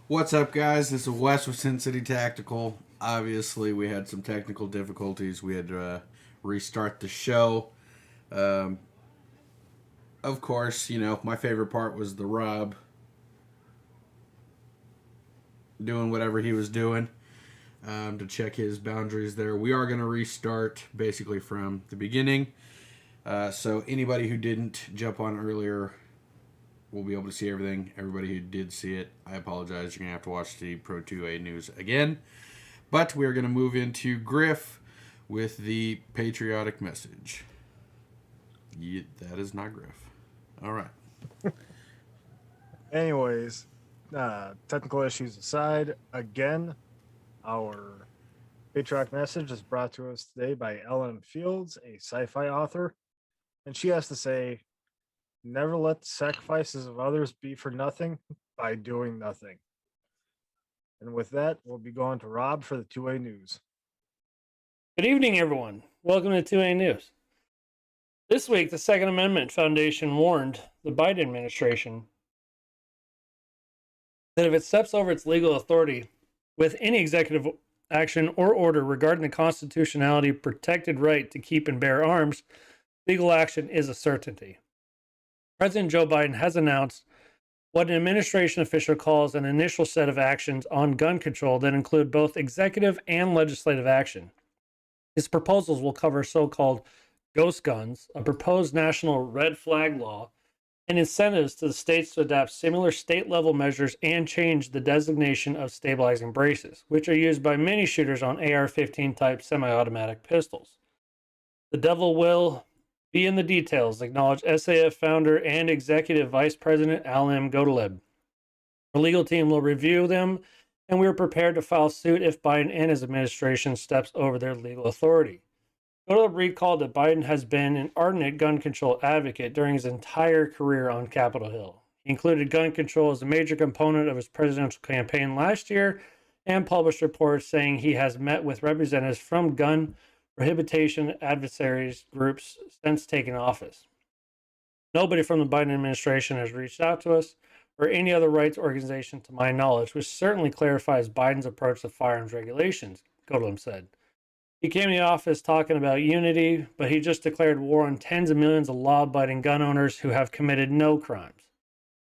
What's up, guys? This is Wes with Sincity Tactical. Obviously, we had some technical difficulties. We had to restart the show. Um, of course, my favorite part was the Rob doing whatever he was doing to check his boundaries there. We are going to restart basically from the beginning. So, anybody who didn't jump on earlier will be able to see everything. Everybody who did see it, I apologize. You're going to have to watch the Pro 2A news again. But we're going to move into Griff with the patriotic message. That is not Griff. All right. Anyways, technical issues aside, again, our patriotic message is brought to us today by Ellen Fields, a sci-fi author, and she has to say, "Never let the sacrifices of others be for nothing by doing nothing." And with that, we'll be going to Rob for the 2A news. Good evening, everyone. Welcome to 2A News. This week, the Second Amendment Foundation warned the Biden administration that if it steps over its legal authority with any executive action or order regarding the constitutionality protected right to keep and bear arms, legal action is a certainty. President Joe Biden has announced what an administration official calls an initial set of actions on gun control that include both executive and legislative action. His proposals will cover so-called ghost guns, a proposed national red flag law, and incentives to the states to adopt similar state-level measures and change the designation of stabilizing braces, which are used by many shooters on AR-15 type semi-automatic pistols. The devil will be in the details, acknowledged SAF founder and executive vice president Alim Godaleb. Our legal team will review them, and we are prepared to file suit if Biden and his administration steps over their legal authority. Godaleb recalled that Biden has been an ardent gun control advocate during his entire career on Capitol Hill. He included gun control as a major component of his presidential campaign last year and published reports saying he has met with representatives from gun prohibition adversaries groups since taking office. Nobody from the Biden administration has reached out to us or any other rights organization to my knowledge, which certainly clarifies Biden's approach to firearms regulations, Godalem said. He came to the office talking about unity, but he just declared war on tens of millions of law-abiding gun owners who have committed no crimes.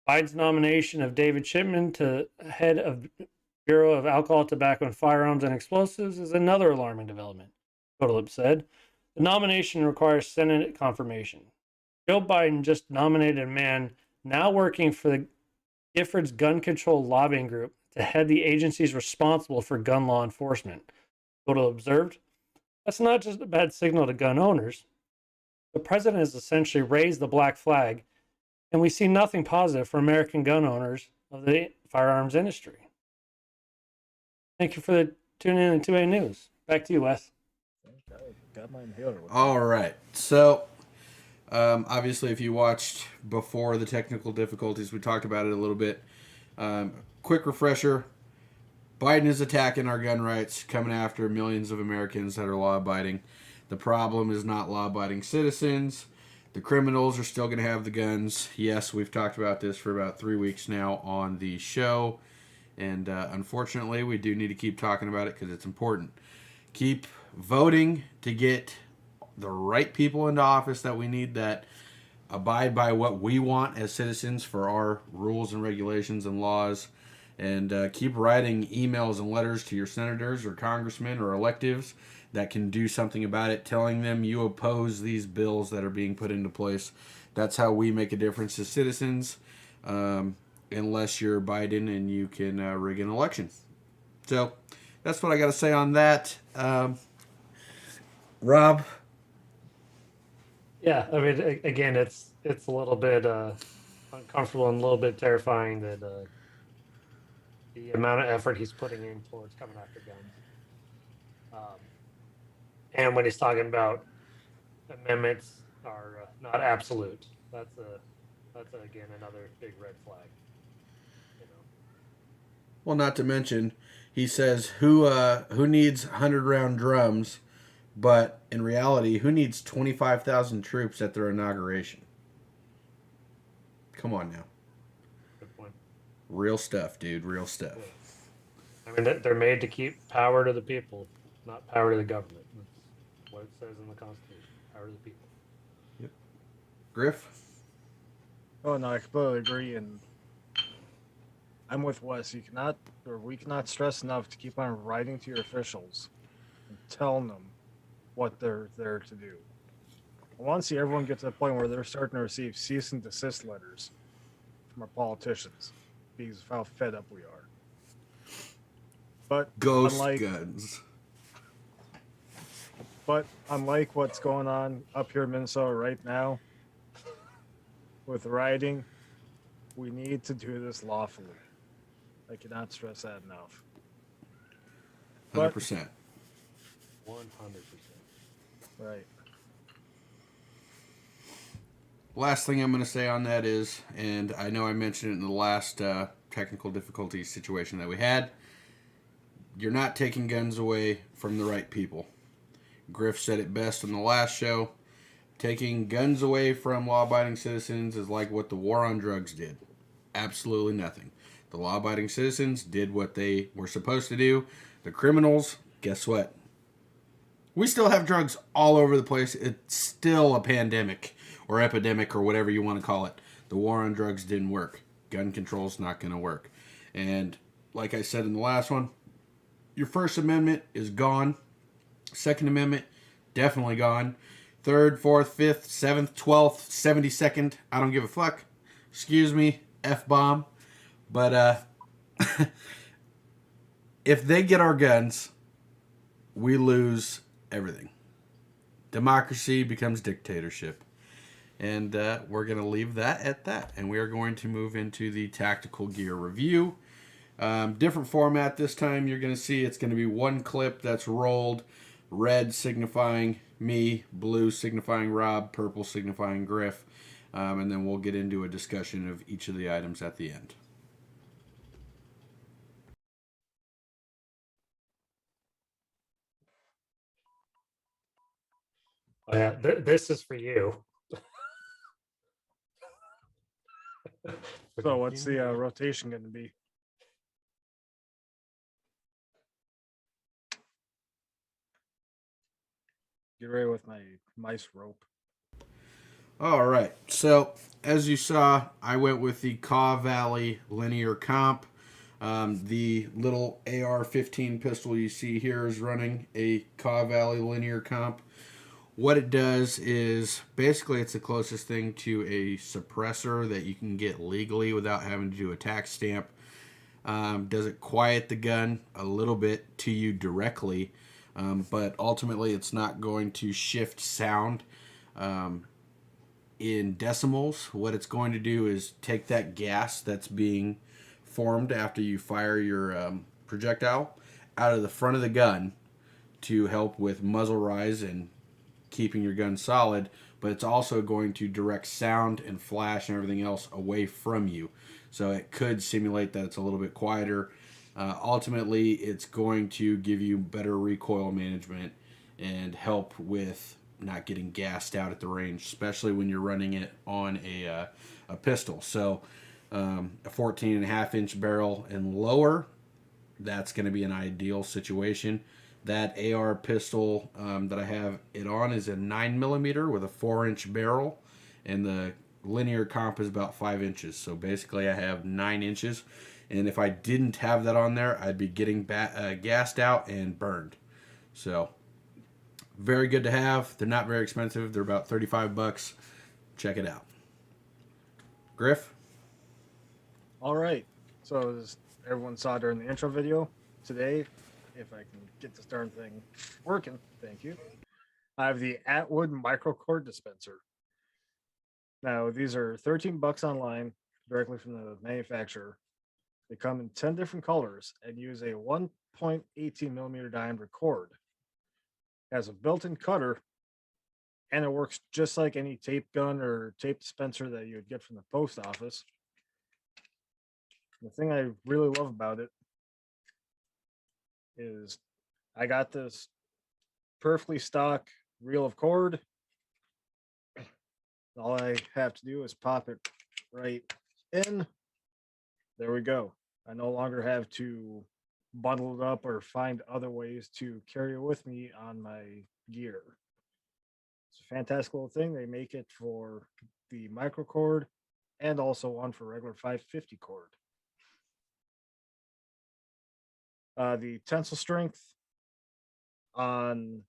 Biden's nomination of David Chipman to head of Bureau of Alcohol, Tobacco, and Firearms and Explosives is another alarming development, Godaleb said. The nomination requires Senate confirmation. Joe Biden just nominated a man now working for the Giffords Gun Control Lobbying Group to head the agencies responsible for gun law enforcement. Godaleb observed, "That's not just a bad signal to gun owners. The president has essentially raised the black flag, and we see nothing positive for American gun owners of the firearms industry." Thank you for tuning in to 2A News. Back to you, Wes. Got my inhaler. All right. So, obviously, if you watched before the technical difficulties, we talked about it a little bit. Quick refresher. Biden is attacking our gun rights, coming after millions of Americans that are law-abiding. The problem is not law-abiding citizens. The criminals are still going to have the guns. Yes, we've talked about this for about 3 weeks now on the show. And unfortunately, we do need to keep talking about it because it's important. Keep voting to get the right people into office that we need, that abide by what we want as citizens for our rules and regulations and laws. And keep writing emails and letters to your senators or congressmen or electives that can do something about it, telling them you oppose these bills that are being put into place. That's how we make a difference as citizens, unless you're Biden and you can rig an election. So that's what I got to say on that. Rob? Yeah, I mean, again, it's a little bit uncomfortable and a little bit terrifying that the amount of effort he's putting in towards coming after guns. And when he's talking about amendments are not absolute, that's again another big red flag. You know. Well, not to mention, he says who needs 100-round drums, but in reality, who needs 25,000 troops at their inauguration? Come on now. Good point. Real stuff, dude. Real stuff. I mean, they're made to keep power to the people, not power to the government. That's what it says in the Constitution. Power to the people. Yep. Griff? Oh no, I completely agree, and I'm with Wes. We cannot stress enough to keep on writing to your officials and telling them what they're there to do. I want to see everyone get to the point where they're starting to receive cease and desist letters from our politicians because of how fed up we are. But Ghost unlike, guns. but unlike what's going on up here in Minnesota right now with rioting, we need to do this lawfully. I cannot stress that enough. 100%. 100%. Right. Last thing I'm going to say on that is, and I know I mentioned it in the last technical difficulty situation that we had, you're not taking guns away from the right people. Griff said it best in the last show. Taking guns away from law-abiding citizens is like what the war on drugs did. Absolutely nothing. The law-abiding citizens did what they were supposed to do. The criminals, guess what? We still have drugs all over the place. It's still a pandemic or epidemic or whatever you want to call it. The war on drugs didn't work. Gun control's not going to work. And like I said in the last one, your First Amendment is gone. Second Amendment, definitely gone. Third, fourth, fifth, seventh, 12th, 72nd, I don't give a fuck. Excuse me, F-bomb. But if they get our guns, we lose everything. Democracy becomes dictatorship. And we're going to leave that at that. And we are going to move into the tactical gear review. Different format this time. You're going to see it's going to be one clip that's rolled. Red signifying me, blue signifying Rob, purple signifying Griff. And then we'll get into a discussion of each of the items at the end. Oh, yeah, this is for you. So what's the rotation going to be? Get ready with my mice rope. All right. So, as you saw, I went with the Kaw Valley linear comp. The little AR-15 pistol you see here is running a Kaw Valley linear comp. What it does is basically it's the closest thing to a suppressor that you can get legally without having to do a tax stamp. Does it quiet the gun a little bit to you directly, but ultimately it's not going to shift sound in decimals. What it's going to do is take that gas that's being formed after you fire your projectile out of the front of the gun to help with muzzle rise and keeping your gun solid, but it's also going to direct sound and flash and everything else away from you. So it could simulate that it's a little bit quieter. Ultimately, it's going to give you better recoil management and help with not getting gassed out at the range, especially when you're running it on a pistol. So a 14.5-inch barrel and lower, that's going to be an ideal situation. That AR pistol that I have it on is a 9mm with a 4-inch barrel, and the linear comp is about 5 inches. So basically I have 9 inches, and if I didn't have that on there, I'd be getting gassed out and burned. So very good to have. They're not very expensive. They're about $35. Check it out. Griff? All right. So as everyone saw during the intro video today, if I can get this darn thing working, thank you. I have the Atwood micro cord dispenser. Now these are $13 online, directly from the manufacturer. They come in 10 different colors and use a 1.18mm diameter cord. It has a built-in cutter, and it works just like any tape gun or tape dispenser that you would get from the post office. The thing I really love about it is I got this perfectly stock reel of cord. All I have to do is pop it right in, there we go. I no longer have to bundle it up or find other ways to carry it with me on my gear. It's a fantastic little thing. They make it for the micro cord and also one for regular 550 cord. The tensile strength on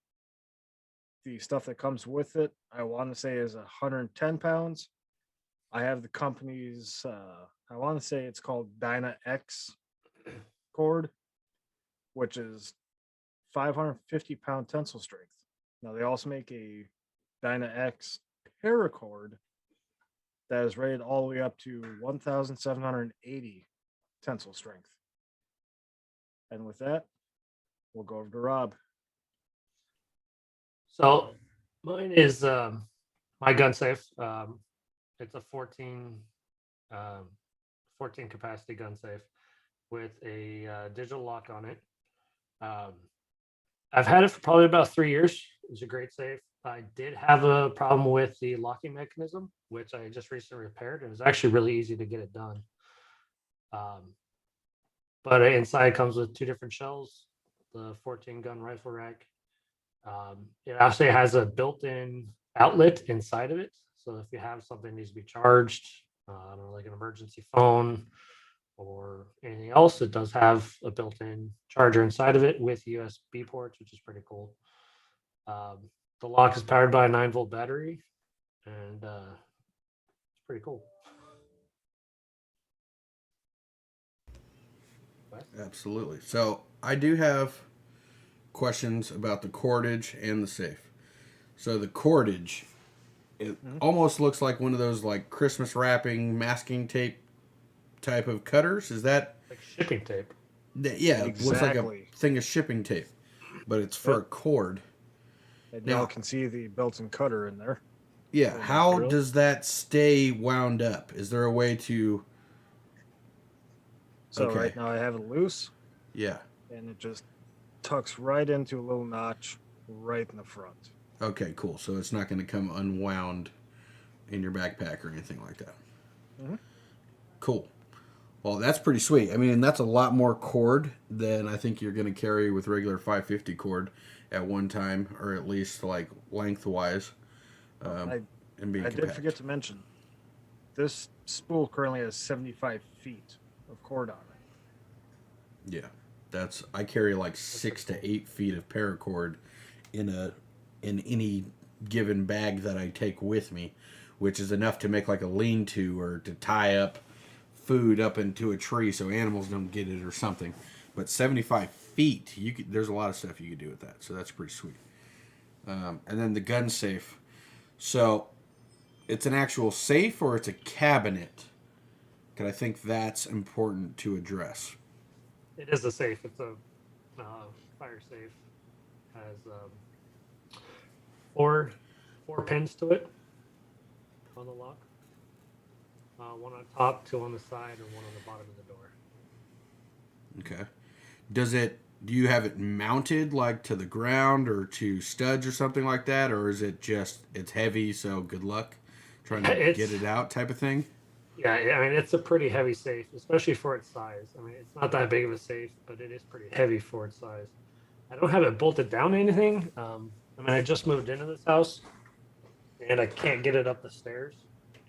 the stuff that comes with it, I want to say is 110 pounds. I have the company's, I want to say it's called Dyna X cord, which is 550-pound tensile strength. Now, they also make a Dyna X paracord that is rated all the way up to 1,780 tensile strength. And with that, we'll go over to Rob. So mine is my gun safe. It's a 14 capacity gun safe with a digital lock on it. I've had it for probably about 3 years. It's a great safe. I did have a problem with the locking mechanism, which I just recently repaired, and it's actually really easy to get it done. But inside comes with 2 different shells, the 14 gun rifle rack. It actually has a built-in outlet inside of it. So if you have something that needs to be charged, I don't know, like an emergency phone or anything else, it does have a built-in charger inside of it with USB ports, which is pretty cool. The lock is powered by a 9-volt battery, and it's pretty cool. Absolutely. So I do have questions about the cordage and the safe. So the cordage, it almost looks like one of those like Christmas wrapping masking tape type of cutters. Is that like shipping tape? Yeah, it looks like a Exactly. thing of shipping tape, but it's for a cord. And Now- y'all can see the built-in cutter in there. Yeah, Or how material. does that stay wound up? Is there a way to? So Okay. right now I have it loose, Yeah. and it just tucks right into a little notch right in the front. Okay, cool. So it's not going to come unwound in your backpack or anything like that. Mhm. Cool. Well, that's pretty sweet. I mean, that's a lot more cord than I think you're going to carry with regular 550 cord at one time, or at least like lengthwise. And being I did compact. forget to mention, this spool currently has 75 feet of cord on it. Yeah, I carry like 6 to 8 feet of paracord in any given bag that I take with me, which is enough to make like a lean-to or to tie up food up into a tree so animals don't get it or something. But 75 feet, there's a lot of stuff you could do with that, so that's pretty sweet. And then the gun safe. So it's an actual safe or it's a cabinet? Because I think that's important to address. It is a safe. It's a fire safe. Has four pins to it on the lock. One on top, 2 on the side, and 1 on the bottom of the door. Okay. Do you have it mounted like to the ground or to studs or something like that? Or is it just, it's heavy, so good luck trying to get it out type of thing? Yeah, I mean, it's a pretty heavy safe, especially for its size. I mean, it's not that big of a safe, but it is pretty heavy for its size. I don't have it bolted down to anything. I mean, I just moved into this house, and I can't get it up the stairs.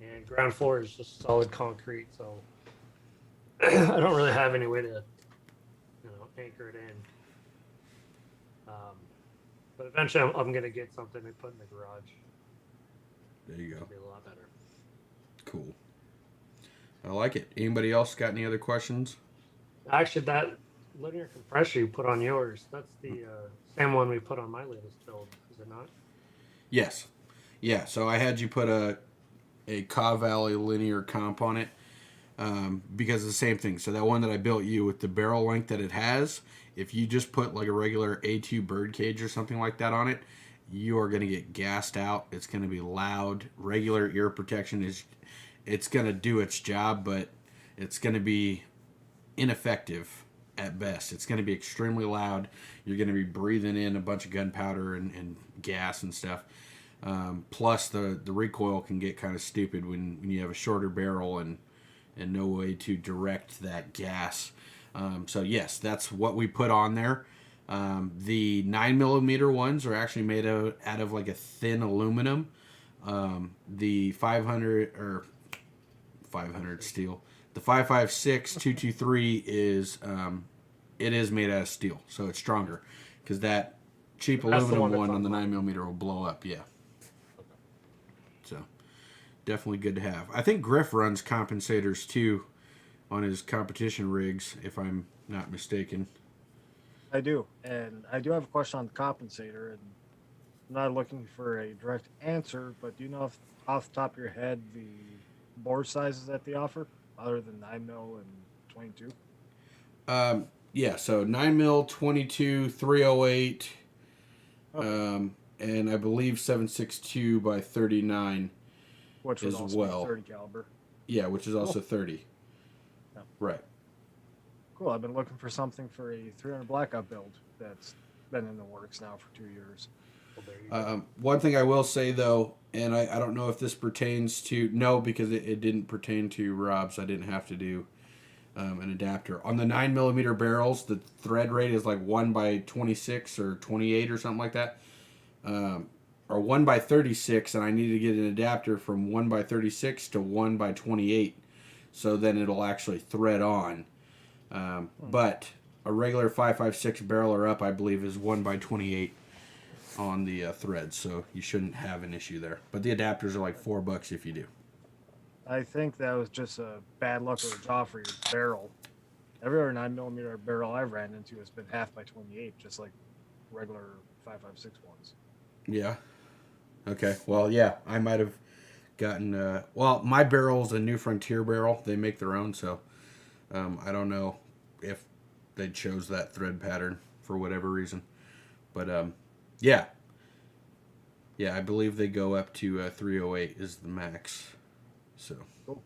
And ground floor is just solid concrete, so I don't really have any way to, anchor it in. But eventually, I'm going to get something to put in the garage. There you go. It'll be a lot better. Cool. I like it. Anybody else got any other questions? Actually, that linear compressor you put on yours, that's the same one we put on my latest build, is it not? Yes. Yeah, so I had you put a Caw Valley linear comp on it because of the same thing. So that one that I built you with the barrel length that it has, if you just put like a regular A2 bird cage or something like that on it, you are going to get gassed out. It's going to be loud. Regular ear protection it's going to do its job, but it's going to be ineffective at best. It's going to be extremely loud. You're going to be breathing in a bunch of gunpowder and gas and stuff. Plus, the recoil can get kind of stupid when you have a shorter barrel and and no way to direct that gas. So yes, that's what we put on there. The 9mm ones are actually made out of like a thin aluminum. The 500 steel. The 5.56 223 is it is made out of steel, so it's stronger because that cheap That's the aluminum one one that's on the online. 9mm will blow up. Yeah. So definitely good to have. I think Griff runs compensators too on his competition rigs, if I'm not mistaken. I do, and I do have a question on the compensator, and I'm not looking for a direct answer, but do you know if, off the top of your head the bore sizes that they offer, other than 9 mil and 22? Yeah, so 9 mil, 22, 308, Okay. and I believe 7.62 by 39 Which would as also well. be 30 caliber. Yeah, which is also Cool. 30. Yeah. Right. Cool. I've been looking for something for a 300 blackout build that's been in the works now for 2 years. Well, there you go. One thing I will say though, and I don't know if this pertains to no, because it didn't pertain to Rob's. I didn't have to do an adapter on the 9mm barrels. The thread rate is like 1/26 or 28 or something like that, or 1/36, and I need to get an adapter from 1/36 to 1/28, so then it'll actually thread on. But a regular 5.56 barrel or up, I believe, is 1/28 on the thread, so you shouldn't have an issue there. But the adapters are like $4 if you do. I think that was just a bad luck of the draw for your barrel. Every other 9 millimeter barrel I've ran into has been 1/2 by 28, just like regular 5.56 ones. Yeah. Okay. Well, yeah, I might have gotten. Well, my barrel's a New Frontier barrel. They make their own, so I don't know if they chose that thread pattern for whatever reason. But yeah, I believe they go up to 308 is the max. So. Cool.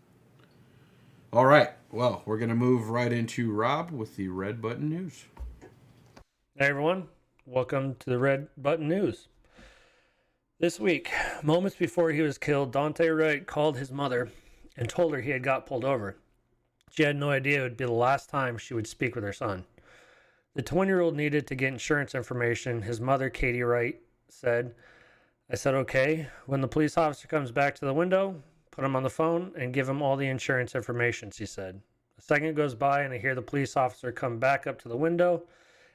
All right. Well, we're gonna move right into Rob with the Red Button News. Hey everyone, welcome to the Red Button News. This week, moments before he was killed, Dante Wright called his mother and told her he had got pulled over. She had no idea it would be the last time she would speak with her son. The 20-year-old needed to get insurance information. His mother, Katie Wright, said, I said, okay. When the police officer comes back to the window, put him on the phone and give him all the insurance information, she said. A second goes by and I hear the police officer come back up to the window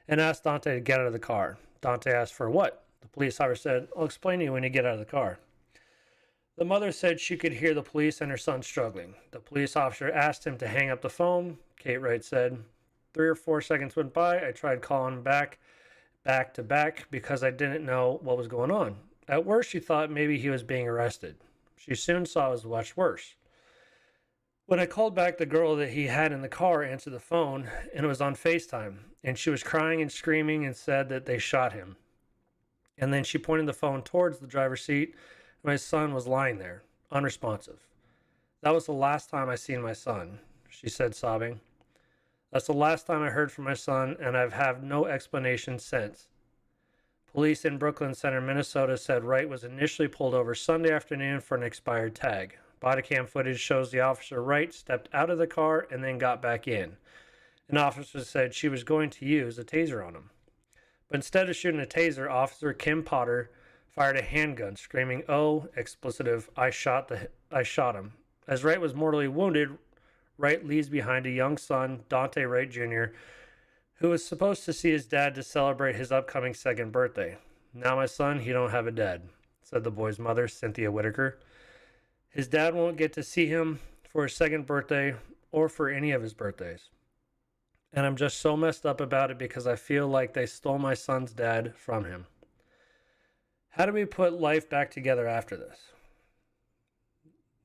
and ask Dante to get out of the car. Dante asked for what? The police officer said, I'll explain to you when you get out of the car. The mother said she could hear the police and her son struggling. The police officer asked him to hang up the phone. Kate Wright said, 3 or 4 seconds went by. I tried calling back to back because I didn't know what was going on. At worst, she thought maybe he was being arrested. She soon saw it was much worse. When I called back, the girl that he had in the car answered the phone, and it was on FaceTime, and she was crying and screaming and said that they shot him. And then she pointed the phone towards the driver's seat, and my son was lying there, unresponsive. That was the last time I seen my son, she said, sobbing. That's the last time I heard from my son, and I've had no explanation since. Police in Brooklyn Center, Minnesota said Wright was initially pulled over Sunday afternoon for an expired tag. Body cam footage shows the officer Wright stepped out of the car and then got back in. An officer said she was going to use a taser on him. But instead of shooting a taser, Officer Kim Potter fired a handgun, screaming, "Oh, explicitive, I shot him." As Wright was mortally wounded, Wright leaves behind a young son, Dante Wright Jr., who was supposed to see his dad to celebrate his upcoming 2nd birthday. Now my son, he don't have a dad, said the boy's mother, Cynthia Whitaker. His dad won't get to see him for his 2nd birthday or for any of his birthdays. And I'm just so messed up about it because I feel like they stole my son's dad from him. How do we put life back together after this?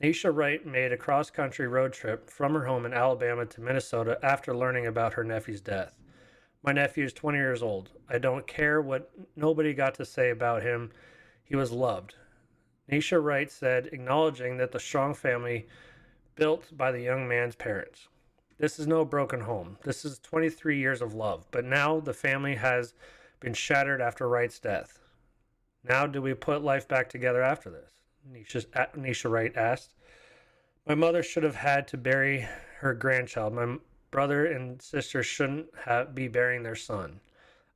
Nisha Wright made a cross-country road trip from her home in Alabama to Minnesota after learning about her nephew's death. My nephew is 20 years old. I don't care what nobody got to say about him. He was loved. Nisha Wright said, acknowledging that the strong family built by the young man's parents. This is no broken home. This is 23 years of love. But now the family has been shattered after Wright's death. Now do we put life back together after this? Nisha Wright asked. My mother should have had to bury her grandchild. My brother and sister shouldn't be burying their son.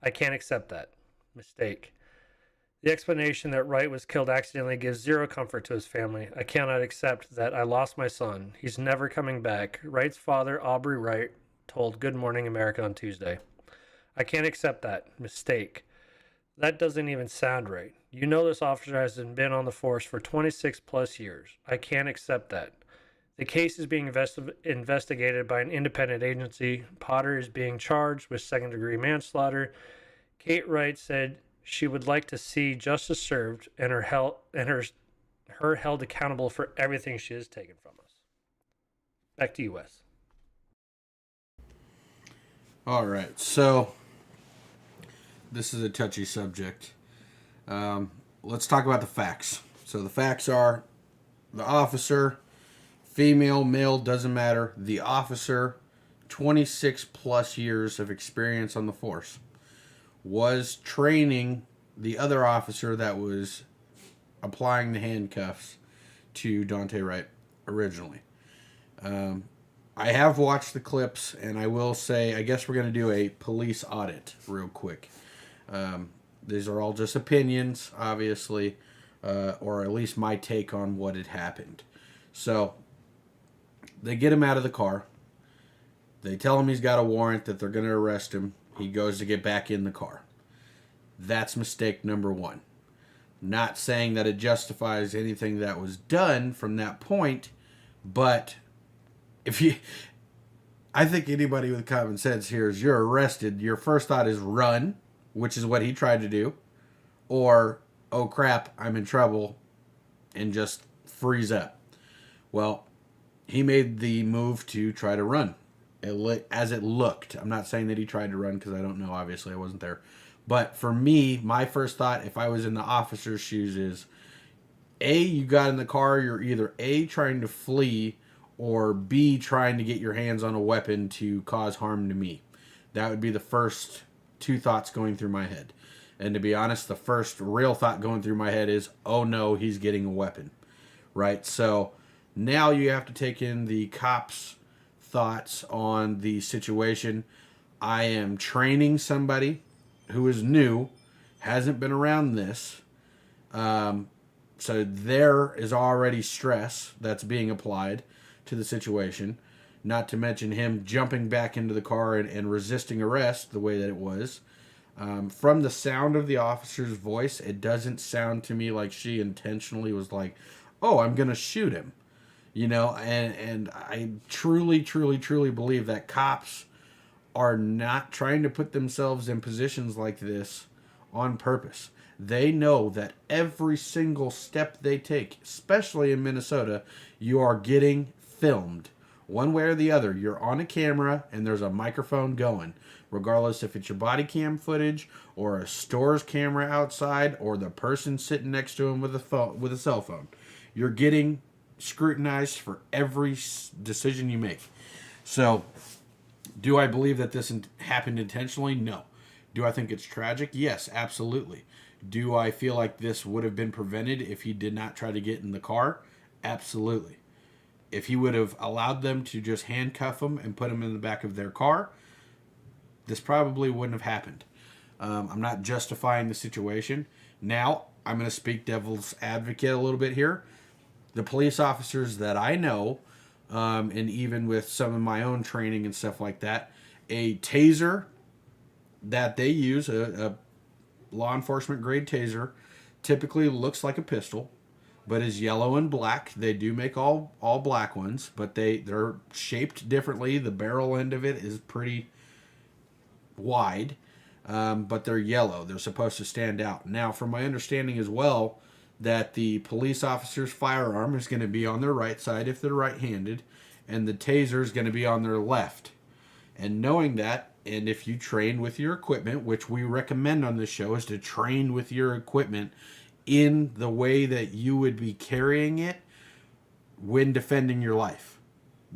I can't accept that. Mistake. The explanation that Wright was killed accidentally gives zero comfort to his family. I cannot accept that I lost my son. He's never coming back. Wright's father, Aubrey Wright, told Good Morning America on Tuesday. I can't accept that. Mistake. That doesn't even sound right. You know this officer has been on the force for 26 plus years. I can't accept that. The case is being investigated by an independent agency. Potter is being charged with second-degree manslaughter. Kate Wright said she would like to see justice served and her held accountable for everything she has taken from us. Back to you, Wes. All right, so this is a touchy subject. Let's talk about the facts. So the facts are the officer, female, male, doesn't matter. The officer, 26 plus years of experience on the force, was training the other officer that was applying the handcuffs to Dante Wright originally. I have watched the clips, and I will say, I guess we're going to do a police audit real quick. These are all just opinions, obviously, or at least my take on what had happened. So, they get him out of the car. They tell him he's got a warrant, that they're going to arrest him. He goes to get back in the car. That's mistake number one. Not saying that it justifies anything that was done from that point, but I think anybody with common sense here is you're arrested, your first thought is run, which is what he tried to do, or, oh crap, I'm in trouble, and just freeze up. Well, he made the move to try to run, as it looked. I'm not saying that he tried to run because I don't know, obviously I wasn't there. But for me, my first thought, if I was in the officer's shoes, is A, you got in the car, you're either A, trying to flee, or B, trying to get your hands on a weapon to cause harm to me. That would be the first two thoughts going through my head. And to be honest, the first real thought going through my head is, oh no, he's getting a weapon. Right? So now you have to take in the cops' thoughts on the situation. I am training somebody who is new, hasn't been around this. So there is already stress that's being applied to the situation. Not to mention him jumping back into the car and resisting arrest the way that it was. From the sound of the officer's voice, it doesn't sound to me like she intentionally was like, oh, I'm going to shoot him. You know, and I truly believe that cops are not trying to put themselves in positions like this on purpose. They know that every single step they take, especially in Minnesota, you are getting filmed. One way or the other, you're on a camera and there's a microphone going. Regardless if it's your body cam footage or a store's camera outside or the person sitting next to him with a cell phone. You're getting scrutinized for every decision you make. So, do I believe that this happened intentionally? No. Do I think it's tragic? Yes, absolutely. Do I feel like this would have been prevented if he did not try to get in the car? Absolutely. If he would have allowed them to just handcuff him and put him in the back of their car, this probably wouldn't have happened. I'm not justifying the situation. Now, I'm going to speak devil's advocate a little bit here. The police officers that I know, and even with some of my own training and stuff like that, a taser that they use, a law enforcement grade taser, typically looks like a pistol, but is yellow and black. They do make all black ones, but they're shaped differently. The barrel end of it is pretty wide, but they're yellow. They're supposed to stand out. Now, from my understanding as well, that the police officer's firearm is going to be on their right side if they're right-handed, and the taser is going to be on their left. And knowing that, and if you train with your equipment, which we recommend on this show, is to train with your equipment in the way that you would be carrying it when defending your life.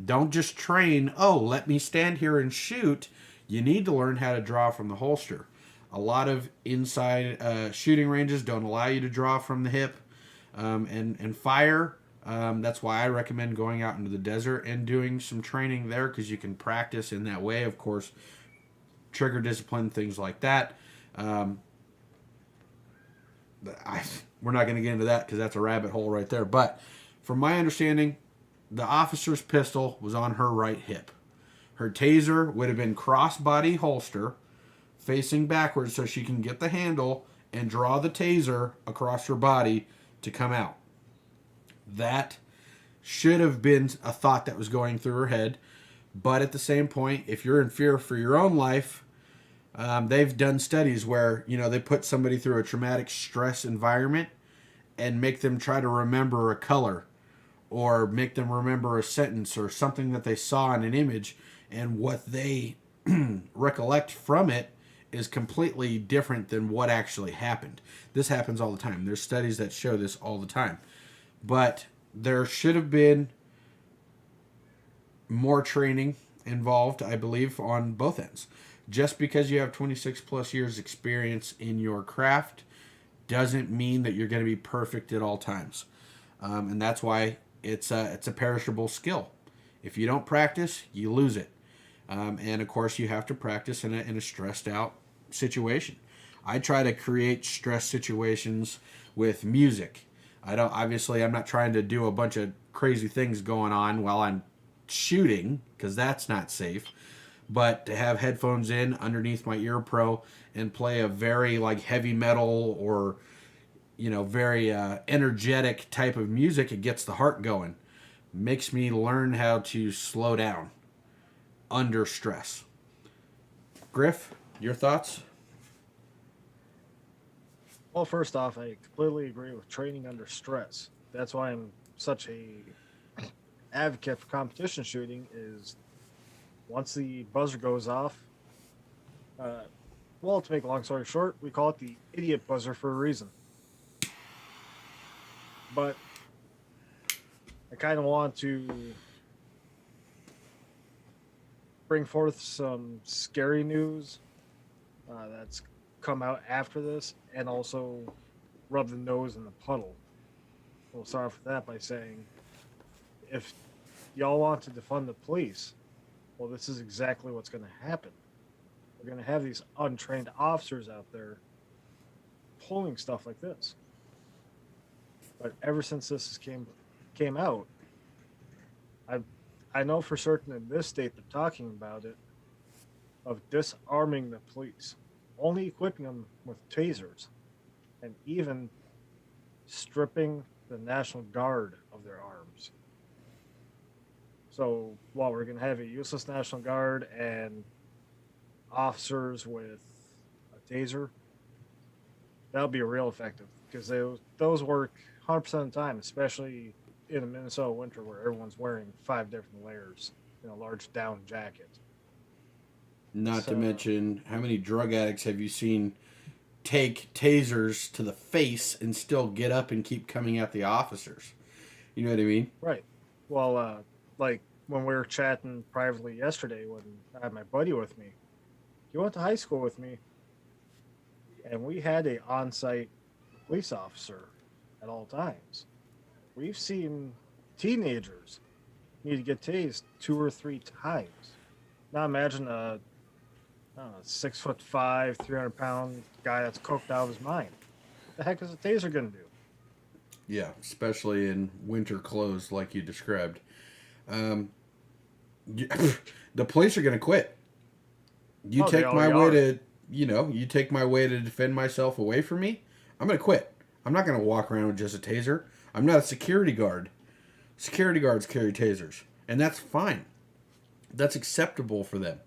Don't just train, oh, let me stand here and shoot. You need to learn how to draw from the holster. A lot of inside shooting ranges don't allow you to draw from the hip and fire That's why I recommend going out into the desert and doing some training there, because you can practice in that way. Of course, trigger discipline, things like that. Um, we're not going to get into that because that's a rabbit hole right there. But from my understanding, the officer's pistol was on her right hip. Her taser would have been crossbody holster, facing backwards so she can get the handle and draw the taser across her body to come out. That should have been a thought that was going through her head. But at the same point, if you're in fear for your own life, they've done studies where, they put somebody through a traumatic stress environment and make them try to remember a color or make them remember a sentence or something that they saw in an image, and what they recollect from it is completely different than what actually happened. This happens all the time. There's studies that show this all the time. But there should have been more training involved, I believe, on both ends. Just because you have 26 plus years experience in your craft doesn't mean that you're going to be perfect at all times. And that's why it's a perishable skill. If you don't practice, you lose it. And of course, you have to practice in a stressed out situation. I try to create stress situations with music. I'm not trying to do a bunch of crazy things going on while I'm shooting, because that's not safe. But to have headphones in underneath my ear pro and play a very heavy metal or very energetic type of music, it gets the heart going. Makes me learn how to slow down under stress. Griff, your thoughts? Well, first off, I completely agree with training under stress. That's why I'm such a advocate for competition shooting. Is once the buzzer goes off, well, to make a long story short, we call it the idiot buzzer for a reason. But I kind of want to bring forth some scary news that's come out after this, and also rub the nose in the puddle. We'll start off with that by saying, if y'all want to defund the police, well, this is exactly what's going to happen. We're going to have these untrained officers out there pulling stuff like this. But ever since this came out, I know for certain in this state they're talking about it, of disarming the police, only equipping them with tasers, and even stripping the National Guard of their arms. So while we're going to have a useless National Guard and officers with a taser, that'll be real effective, because those work 100% of the time, especially in a Minnesota winter where everyone's wearing 5 different layers in a large down jacket. Not to mention, how many drug addicts have you seen take tasers to the face and still get up and keep coming at the officers? You know what I mean? Right. Well, like when we were chatting privately yesterday, when I had my buddy with me, he went to high school with me, and we had a on-site police officer at all times. We've seen teenagers need to get tased 2 or 3 times. Now imagine a 6'5", 300-pound guy that's coked out of his mind. What the heck is a taser going to do? Yeah, especially in winter clothes like you described. The police are going to quit. You take my way to, you take my way to defend myself away from me, I'm going to quit. I'm not going to walk around with just a taser. I'm not a security guard. Security guards carry tasers, and that's fine. That's acceptable for them.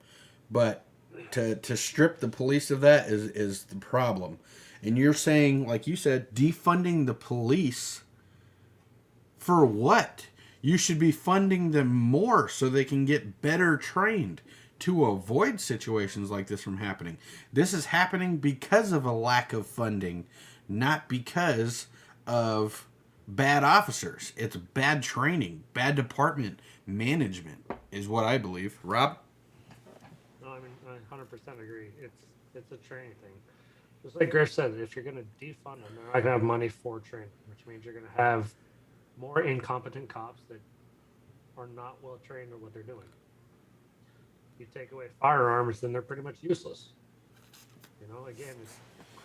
But to strip the police of that is the problem. And you're saying, like you said, defunding the police for what? You should be funding them more so they can get better trained to avoid situations like this from happening. This is happening because of a lack of funding, not because of bad officers. It's bad training, bad department management is what I believe. Rob? No, I mean, I 100% agree. It's a training thing. Just like Griff said, if you're going to defund them, they're not going to have money for training, which means you're going to have more incompetent cops that are not well trained in what they're doing. You take away firearms, then they're pretty much useless. Again,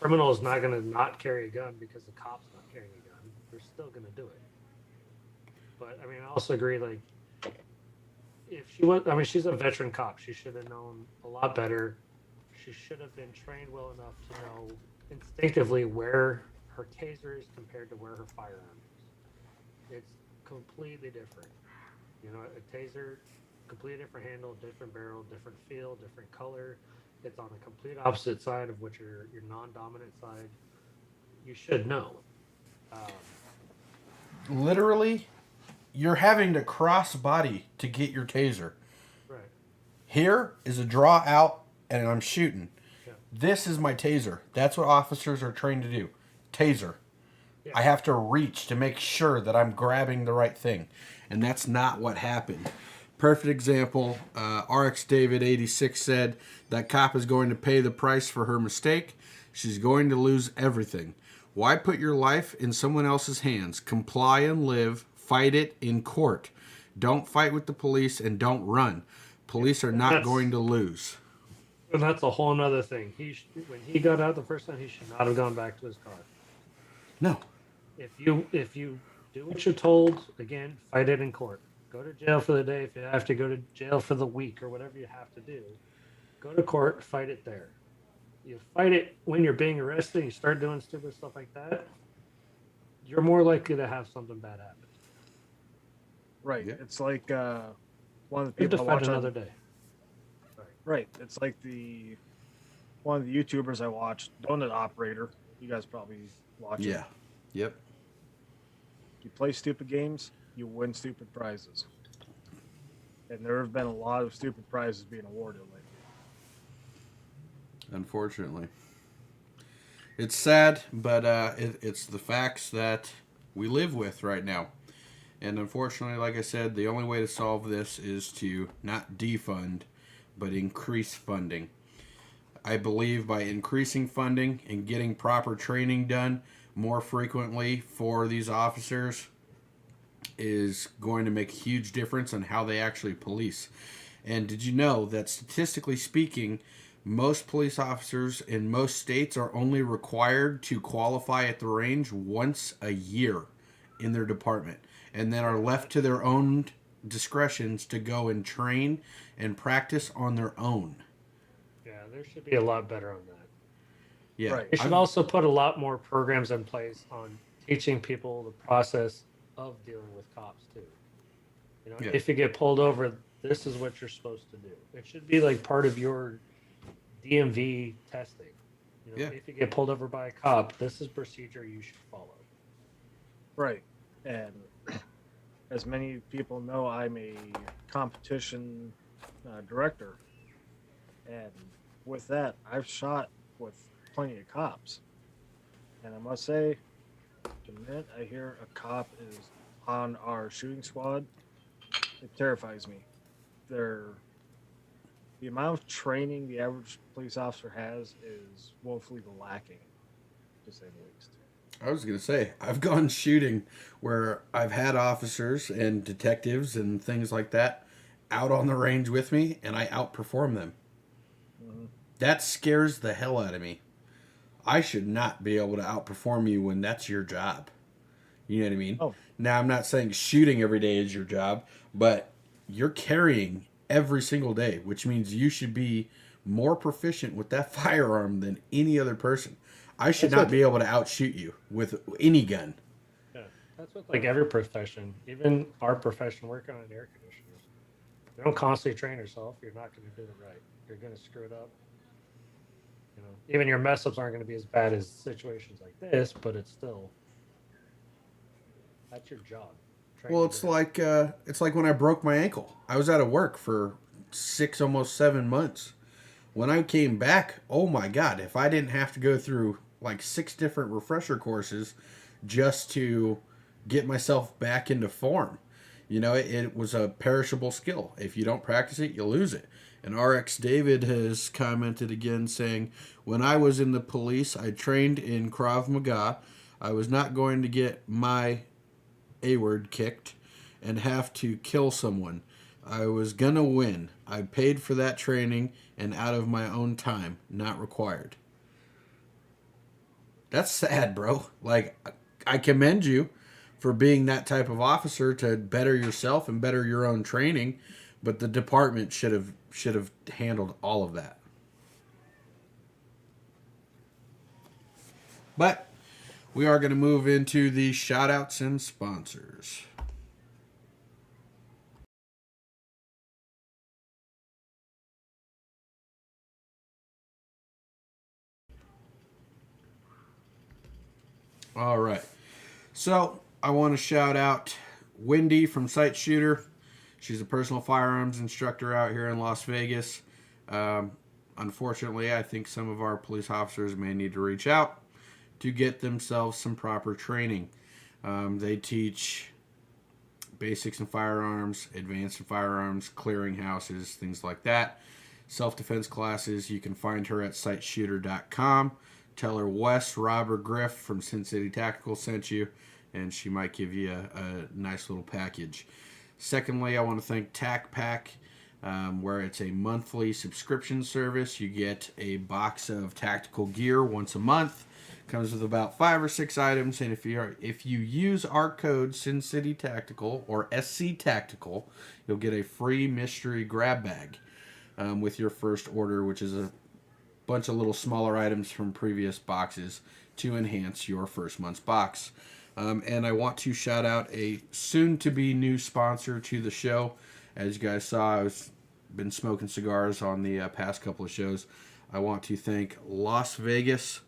criminal is not going to not carry a gun because the cop's not carrying a gun. They're still going to do it. But I mean, I also agree. Like, if she was, I mean, she's a veteran cop. She should have known a lot better. She should have been trained well enough to know instinctively where her taser is compared to where her firearm is. It's completely different. A taser, completely different handle, different barrel, different feel, different color. It's on the complete opposite side of what your non-dominant side. You should know. Literally, you're having to cross body to get your taser. Right. Here is a draw out, and I'm shooting. Yeah. This is my taser. That's what officers are trained to do. Taser. Yeah. I have to reach to make sure that I'm grabbing the right thing. And that's not what happened. Perfect example. RX David 86 said that cop is going to pay the price for her mistake. She's going to lose everything. Why put your life in someone else's hands? Comply and live. Fight it in court. Don't fight with the police and don't run. Police are not going to lose. And that's a whole nother thing. When he got out the first time, he should not have gone back to his car. No. If you do what you're told, again, fight it in court. Go to jail for the day. If you have to go to jail for the week or whatever you have to do, go to court, fight it there. You fight it when you're being arrested, you start doing stupid stuff like that, you're more likely to have something bad happen. Right. Yeah. It's like one of the You have to people I fight watch another on, day. Right. It's like one of the YouTubers I watched, Donut Operator. You guys probably watch it. Yeah. Yep. You play stupid games, you win stupid prizes. And there have been a lot of stupid prizes being awarded lately. Unfortunately. It's sad, but it's the facts that we live with right now. And unfortunately, like I said, the only way to solve this is to not defund, but increase funding. I believe by increasing funding and getting proper training done more frequently for these officers is going to make a huge difference on how they actually police. And did you know that statistically speaking, most police officers in most states are only required to qualify at the range once a year in their department, and then are left to their own discretions to go and train and practice on their own. Yeah, there should be a lot better on that. Yeah. Right. They should also put a lot more programs in place on teaching people the process of dealing with cops too. Yeah. If you get pulled over, this is what you're supposed to do. It should be like part of your DMV testing. Yeah. If you get pulled over by a cop, this is procedure you should follow. Right. And as many people know, I'm a competition director. And with that, I've shot with plenty of cops. And I must say, the minute I hear a cop is on our shooting squad, it terrifies me. The amount of training the average police officer has is woefully lacking, to say the least. I was going to say, I've gone shooting where I've had officers and detectives and things like that out on the range with me, and I outperform them. Mm-hmm. That scares the hell out of me. I should not be able to outperform you when that's your job. You know what I mean? Oh. Now, I'm not saying shooting every day is your job, but you're carrying every single day, which means you should be more proficient with that firearm than any other person. I should not be able to outshoot you with any gun. Yeah, that's with like every profession, even our profession, working on air conditioners. You don't constantly train yourself, you're not going to do it right. You're going to screw it up. Even your mess ups aren't going to be as bad as situations like this, but it's still, that's your job. Well, it's like when I broke my ankle. I was out of work for 6, almost 7 months. When I came back, oh my God, if I didn't have to go through like 6 different refresher courses just to get myself back into form. It was a perishable skill. If you don't practice it, you lose it. And RX David has commented again saying, when I was in the police, I trained in Krav Maga. I was not going to get my A-word kicked and have to kill someone. I was gonna win. I paid for that training and out of my own time, not required. That's sad, bro. Like, I commend you for being that type of officer to better yourself and better your own training, but the department should have handled all of that. But we are going to move into the shout outs and sponsors. All right. So I want to shout out Wendy from Sight Shooter. She's a personal firearms instructor out here in Las Vegas. Unfortunately, I think some of our police officers may need to reach out to get themselves some proper training. They teach basics in firearms, advanced in firearms, clearing houses, things like that. Self-defense classes, you can find her at sightshooter.com. Tell her Wes, Rob, or Griff from Sincity Tactical sent you, and she might give you a nice little package. Secondly, I want to thank Tac Pack, where it's a monthly subscription service. You get a box of tactical gear once a month. Comes with about 5 or 6 items, and if you use our code Sincity Tactical or SC Tactical, you'll get a free mystery grab bag with your first order, which is a bunch of little smaller items from previous boxes to enhance your first month's box. And I want to shout out a soon-to-be new sponsor to the show. As you guys saw, I've been smoking cigars on the past couple of shows. I want to thank Las Vegas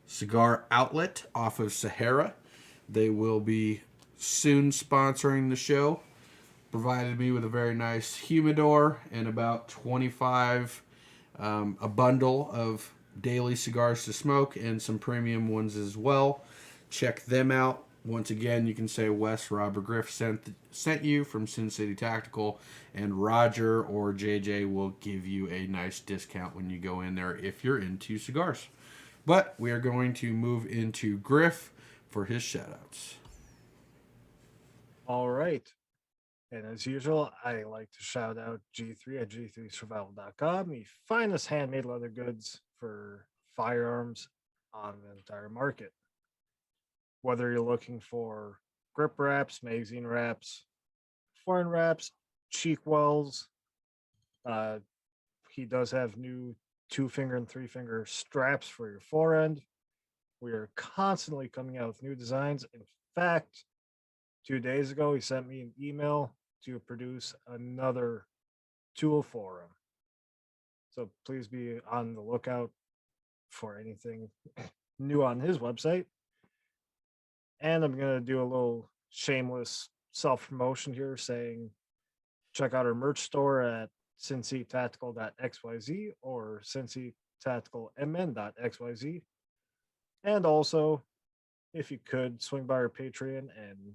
Cigar Outlet off of Sahara. They will be soon sponsoring the show. Provided me with a very nice humidor and about 25, a bundle of daily cigars to smoke and some premium ones as well. Check them out. Once again, you can say Wes, Rob, or Griff sent you from Sin City Tactical, and Roger or JJ will give you a nice discount when you go in there if you're into cigars. But we are going to move into Griff for his shoutouts. All right. And as usual, I like to shout out G3 at g3survival.com, the finest handmade leather goods for firearms on the entire market. Whether you're looking for grip wraps, magazine wraps, foreign wraps, cheek wells, he does have new 2-finger and 3-finger straps for your forend. We are constantly coming out with new designs. In fact, 2 days ago, he sent me an email to produce another tool for him. So please be on the lookout for anything new on his website. And I'm going to do a little shameless self promotion here saying check out our merch store at cincytactical.xyz or cincytacticalmn.xyz. And also, if you could, swing by our Patreon and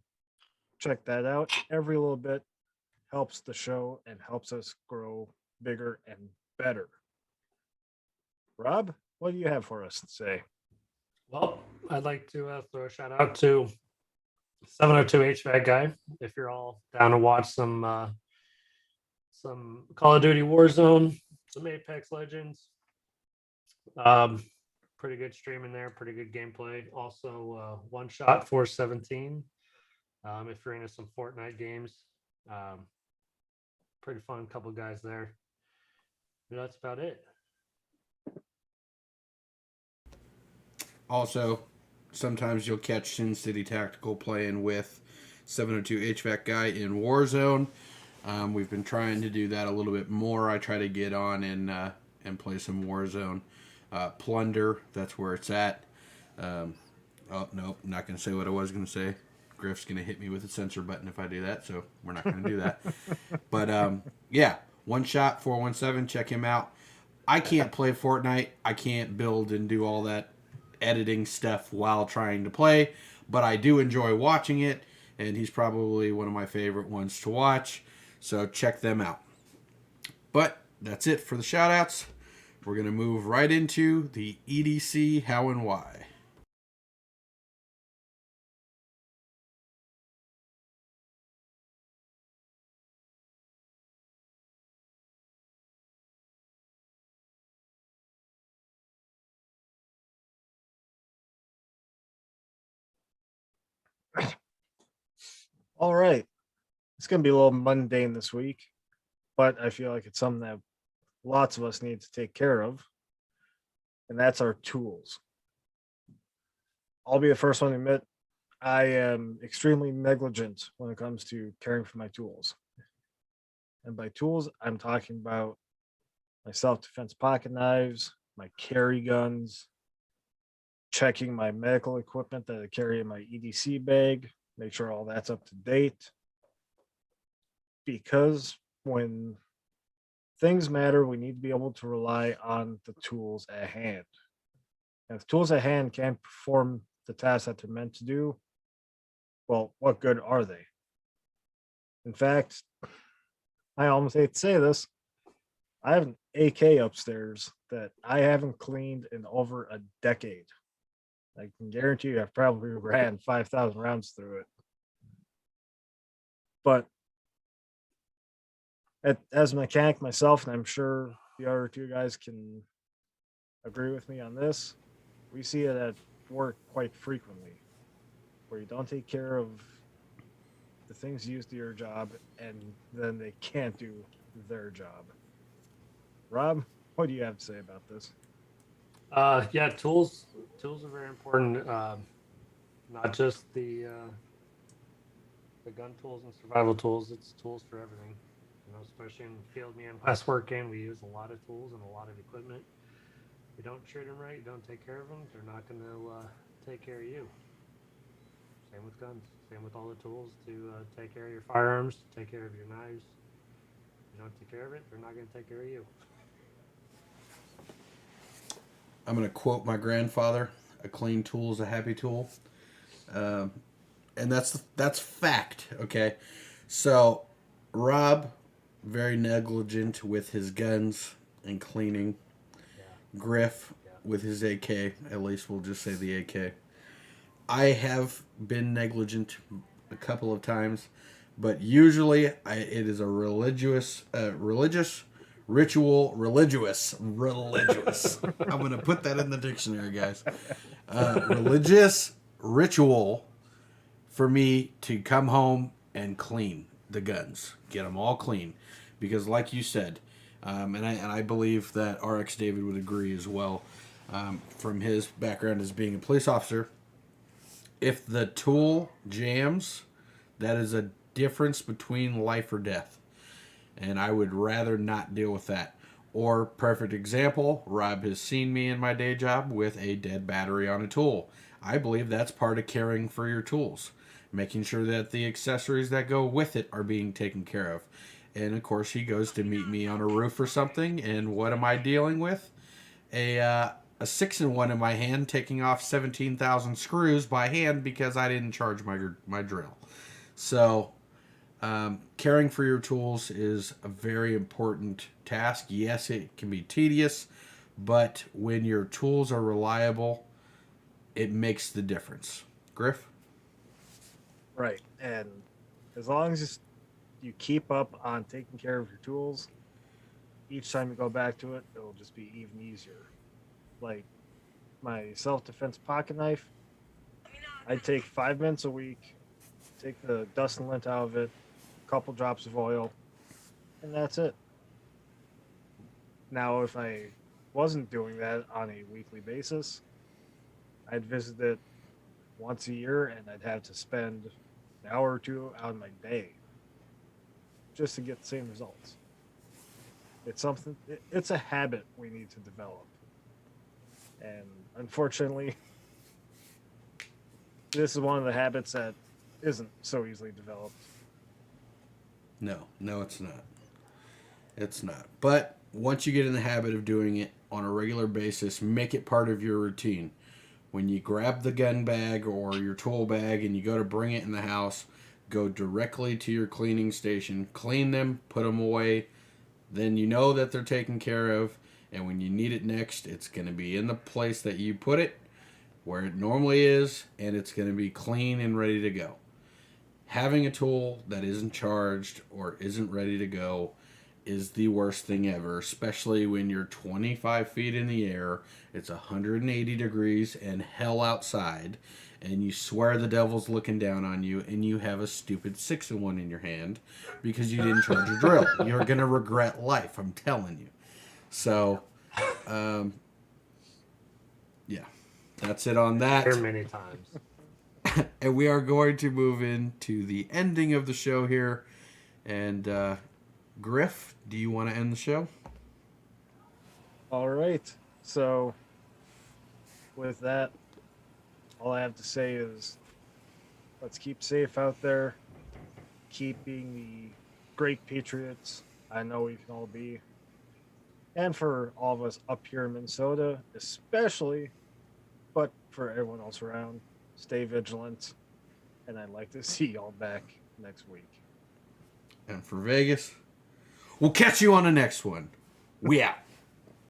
check that out. Every little bit helps the show and helps us grow bigger and better. Rob, what do you have for us today? Well, I'd like to throw a shout out to 702 HVAC guy. If you're all down to watch some Call of Duty Warzone, some Apex Legends, pretty good stream in there, pretty good gameplay. Also, One Shot 417. If you're into some Fortnite games, pretty fun couple guys there. And that's about it. Also, sometimes you'll catch Sin City Tactical playing with 702 HVAC guy in Warzone. We've been trying to do that a little bit more. I try to get on and play some Warzone. Plunder, that's where it's at. Oh, nope, not going to say what I was going to say. Griff's going to hit me with a censor button if I do that, so we're not going to do that. But, yeah, One Shot 417, check him out. I can't play Fortnite. I can't build and do all that editing stuff while trying to play, but I do enjoy watching it, and he's probably one of my favorite ones to watch, so check them out. But that's it for the shout outs. We're going to move right into the EDC how and why. All right. It's going to be a little mundane this week, but I feel like it's something that lots of us need to take care of, and that's our tools. I'll be the first one to admit I am extremely negligent when it comes to caring for my tools. And by tools, I'm talking about my self defense pocket knives, my carry guns, checking my medical equipment that I carry in my EDC bag, make sure all that's up to date. Because when things matter, we need to be able to rely on the tools at hand. And if tools at hand can't perform the tasks that they're meant to do, well, what good are they? In fact, I almost hate to say this. I have an AK upstairs that I haven't cleaned in over a decade. I can guarantee you I've probably ran 5,000 rounds through it. But as a mechanic myself, and I'm sure the other two guys can agree with me on this, we see it at work quite frequently, where you don't take care of the things used to your job, and then they can't do their job. Rob, what do you have to say about this? Yeah, tools are very important. Not just the gun tools and survival tools. It's tools for everything. You know, especially in field me and West working, we use a lot of tools and a lot of equipment. If you don't treat them right, you don't take care of them, they're not going to take care of you. Same with guns. Same with all the tools to take care of your firearms, take care of your knives. If you don't take care of it, they're not going to take care of you. I'm going to quote my grandfather: "A clean tool is a happy tool," and that's fact. Okay, so Rob, very negligent with his guns and cleaning. Yeah. Griff with his AK. At least we'll just say the AK. I have been negligent a couple of times, but usually it is a religious. I'm going to put that in the dictionary, guys. Religious ritual for me to come home and clean the guns, get them all clean, because like you said, and I believe that RX David would agree as well, from his background as being a police officer. If the tool jams, that is a difference between life or death. And I would rather not deal with that. Or, perfect example, Rob has seen me in my day job with a dead battery on a tool. I believe that's part of caring for your tools. Making sure that the accessories that go with it are being taken care of. And of course, he goes to meet me on a roof or something, and what am I dealing with? A 6-in-1 in my hand, taking off 17,000 screws by hand because I didn't charge my drill. So, caring for your tools is a very important task. Yes, it can be tedious, but when your tools are reliable, it makes the difference. Griff? Right. And as long as you keep up on taking care of your tools, each time you go back to it, it'll just be even easier. Like my self defense pocket knife, I take 5 minutes a week, take the dust and lint out of it, a couple drops of oil, and that's it. Now, if I wasn't doing that on a weekly basis, I'd visit it once a year and I'd have to spend an hour or two out of my day just to get the same results. It's a habit we need to develop. And unfortunately, this is one of the habits that isn't so easily developed. No, it's not. It's not. But once you get in the habit of doing it on a regular basis, make it part of your routine. When you grab the gun bag or your tool bag and you go to bring it in the house, go directly to your cleaning station, clean them, put them away. Then you know that they're taken care of, and when you need it next, it's going to be in the place that you put it, where it normally is, and it's going to be clean and ready to go. Having a tool that isn't charged or isn't ready to go is the worst thing ever, especially when you're 25 feet in the air, it's 180 degrees and hell outside, and you swear the devil's looking down on you, and you have a stupid 6-1 in your hand because you didn't charge a drill. You're going to regret life, I'm telling you. So, yeah, that's it on that. Here many times. And we are going to move into the ending of the show here. And Griff, do you want to end the show? All right. So, with that, all I have to say is let's keep safe out there. Keep being the great patriots I know we can all be. And for all of us up here in Minnesota, especially, but for everyone else around, stay vigilant. And I'd like to see y'all back next week. And for Vegas, we'll catch you on the next one. We out.